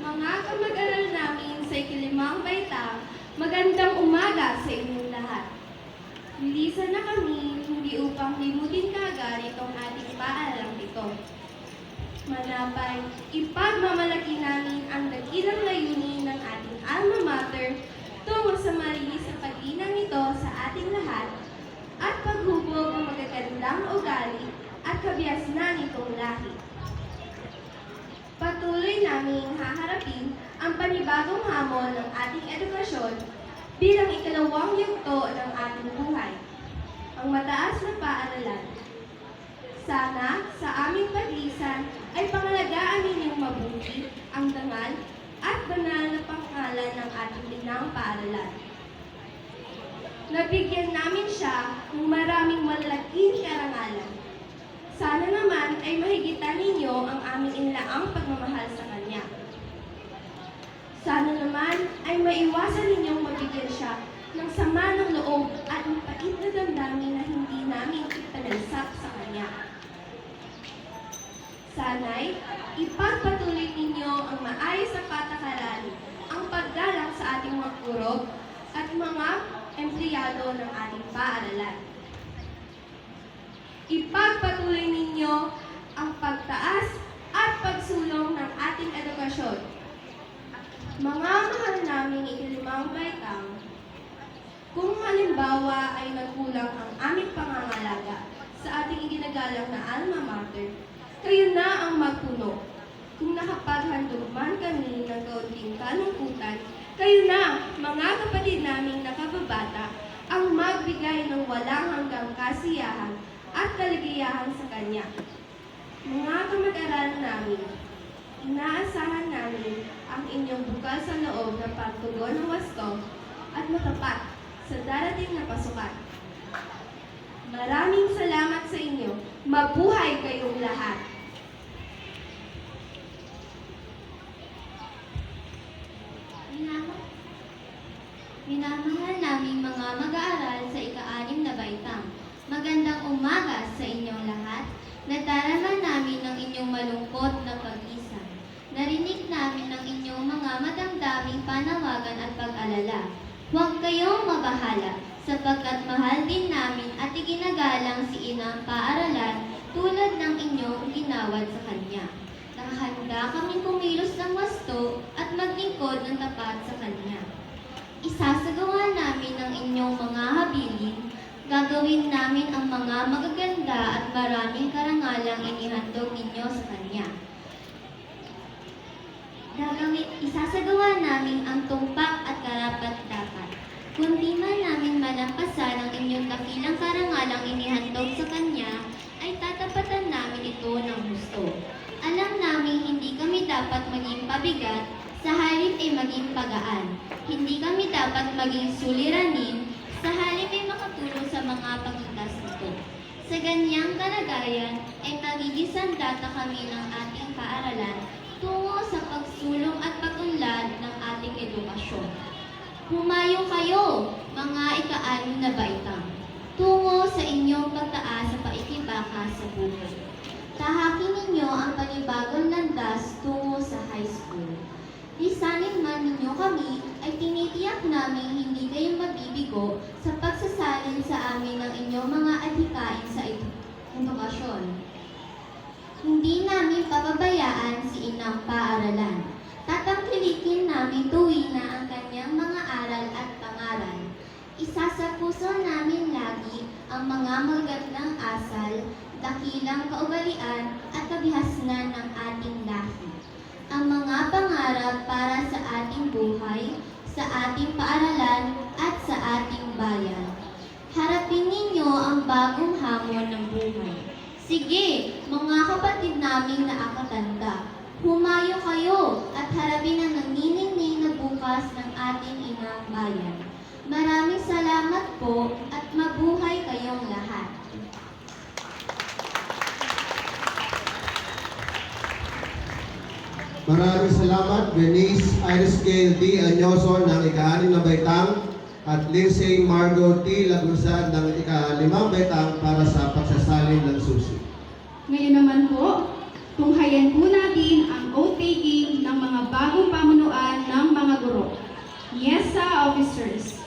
Mga kamag-aral namin sa ikilimang baitang, magandang umaga sa inyong lahat. Lilisan na kami hindi upang limutin kaagad itong ating paaralang ito. Manapay, ipagmamalaki namin ang dakilang layunin ng ating alma mater tungo sa malinis sa pag-inang ito sa ating lahat at paghubog ng magagandang ugali at kabiasnan nitong lahi. Patuloy naming haharapin ang panibagong hamon ng ating edukasyon bilang ikalawang yugto ng ating buhay, ang mataas na paaralan. Sana sa aming paglisan ay pangalagaan ninyong mabuti ang dangal at banal na pangalan ng ating inang paaralan. Nabigyan namin siya ng maraming malaking karangalan. Sana naman ay mahigitan ninyo ang aming inlaang pagmamahal sa Kanya. Sana naman ay maiwasan ninyong mabigyan siya ng sama ng loob at mapait na damdamin na hindi namin ipanalsak sa Kanya. Sana'y ipagpatuloy ninyo ang maayos na patakaran, ang paggalang sa ating mga guro at mga empleyado ng ating paaralan. Ipagpatuloy ninyo ang pagtaas at pagsulong ng ating edukasyon. Mga mahal naming ikilimang baitang, kung halimbawa ay nagkulang ang aming pangangalaga sa ating iginagalang na alma mater, kayo na ang magpuno. Kung nakapaghandog man kami ng kaunting kalungkutan, kayo na, mga kapatid naming nakababata, ang magbigay ng walang hanggang kasiyahan at kaligayahan sa Kanya. Mga kamag-aral namin, inaasahan namin ang inyong bukas sa loob ng pagtugon ng wasto at matapat sa darating na pasukan. Maraming salamat sa inyo. Mabuhay kayong lahat! Minamahal naming mga mag-aaral sa ika-6 na baitang. Magandang umaga sa inyong lahat. Nadarama namin ang inyong malungkot na pag-isa. Narinig namin ang inyong mga madamdaming panawagan at pag-alala. Huwag kayong mabahala, sapagkat mahal din namin at iginagalang si Inang Paaralan tulad ng inyong ginawad sa Kanya. Nakahanda kaming kumilos ng wasto at maglingkod ng tapat sa Kanya. Isasagawa namin ang inyong mga habilin. Gagawin namin ang mga magaganda at maraming karangalang inihandog ninyo sa Kanya. Isasagawa namin ang tumpak at karapat-dapat. Kung di man namin malampasan ang inyong dakilang karangalang inihandog sa Kanya, ay tatapatan namin ito ng husto. Alam namin hindi kami dapat maging pabigat, sa halip ay maging pagaan. Hindi kami dapat maging suliranin, sa halip ay makatulong sa mga pagligtas nito. Sa ganyang kalagayan ay magiging sandata kami ng ating paaralan tungo sa pagsulong at pag-unlad ng ating edukasyon. Humayo kayo, mga ika-6 na baitang, tungo sa inyong pagtaas sa paikibaka sa buhay. Tahakin ninyo ang panibagong landas tungo sa high school. Lisanin man ninyo kami, ay tinitiyak namin hindi kayo mabibigo sa pagsasalin sa amin ng inyong mga adhikain sa edukasyon. Hindi namin pababayaan si Inang Paaralan. Tatangkilikin namin tuwing na ang kanyang mga aral at pangaral. Isa sa puso namin lagi ang mga magagandang asal, dakilang kaugalian at kabihasnan ng ating lahi. Ang mga pangarap para sa ating buhay, sa ating paaralan at sa ating bayan. Harapin ninyo ang bagong hamon ng buhay. Sige, mga kapatid naming nakakatanda, humayo kayo at harapin ang nagniningning na bukas ng ating inang bayan. Maraming salamat po at mabuhay kayong lahat. Maraming salamat, Bernice Iris Gale D. Anyoso ng ika-6 na baitang at Lindsay Margot T. Lagusad ng ika-5 baitang para sa pagsasalin ng susi. Ngayon naman po, tunghayan po natin ang oath pagiging ng mga bagong pamunuan ng mga guro. Yes, officers.